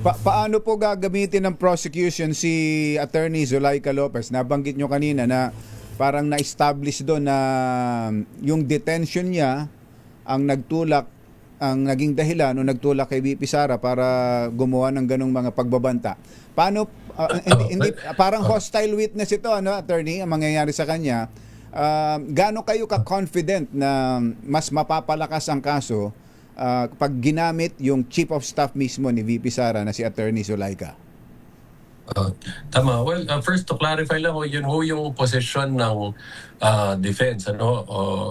Paano po gagamitin ng prosecution si Attorney Zulaika Lopez? Nabanggit nyo kanina na parang na-establish doon na yung detention niya ang naging dahilan o nagtulak kay VP Sara para gumawa ng ganong mga pagbabanta. Paano, parang hostile witness ito, ano, Attorney, ang mangyayari sa kanya. Gaano kayo ka-confident na mas mapapalakas ang kaso pag ginamit yung Chief of Staff mismo ni VP Sara na si Attorney Zulaika? Tama. Well, first to clarify lang, yun ho yung position ng defense.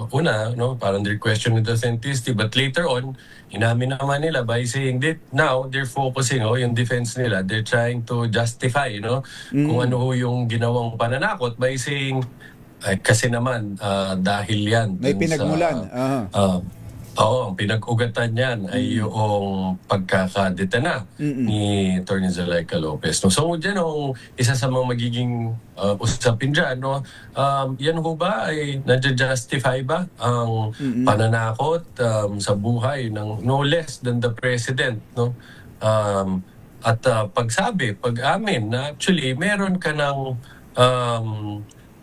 Una, parang they're questioning the authenticity, but later on, inamin naman nila by saying that now they're focusing, yung defense nila, they're trying to justify, kung ano ho yung ginawang pananakot by saying, kasi naman, dahil yan. May pinagmulan. Oo, ang pinag-ugatan niyan ay yung pagkakadetena ni Atty. Zulaika Lopez. So dyan, isa sa mga magiging usapin dyan, yan ho ba ay nadja-justify ba ang pananakot sa buhay ng no less than the president? At pag-amin na actually meron ka ng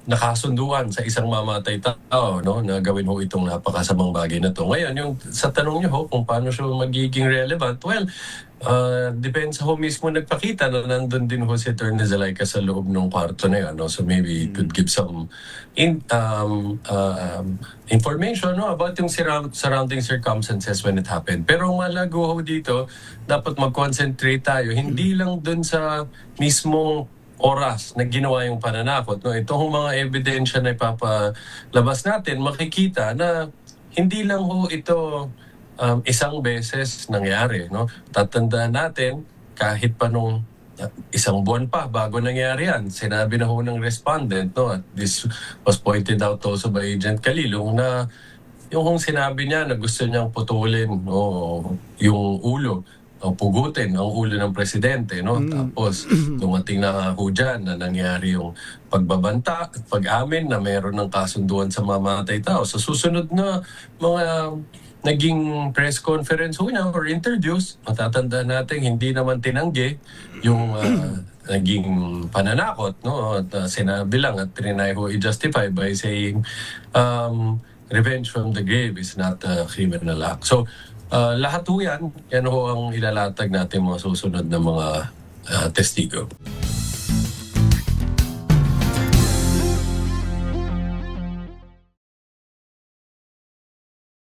nakasunduan sa isang mamatay tao, na gawin ho itong napakasamang bagay na to. Ngayon, yung sa tanong niyo ho kung paano siya magiging relevant, well, depends ho mismo nagpakita na nandun din ho si Atty. Zulaika sa loob ng kwarto na yun. So maybe it could give some information about yung surrounding circumstances when it happened. Pero ang malago ho dito, dapat mag-concentrate tayo, hindi lang dun sa mismong oras na ginawa yung pananakot. Itong mga ebidensya na ipapalabas natin, makikita na hindi lang ho ito isang beses nangyari. Tatandaan natin, kahit pa nung isang buwan pa bago nangyari yan, sinabi na ho ng respondent, at this was pointed out also by Agent Calilong, na yung sinabi niya na gusto niyang putulin yung ulo, pugutin ang ulo ng presidente, Tapos dumating na ho dyan na nangyari yung pagbabanta at pag-amin na mayroon ng kasunduan sa mamatay tao. Sa susunod na mga naging press conference ho niya or interviews, matatanda natin hindi naman tinanggi yung naging pananakot, At sinabi lang at trinay ho i-justify by saying revenge from the grave is not a criminal act. So lahat ho yan ho ang ilalatag natin mga susunod na mga testigo.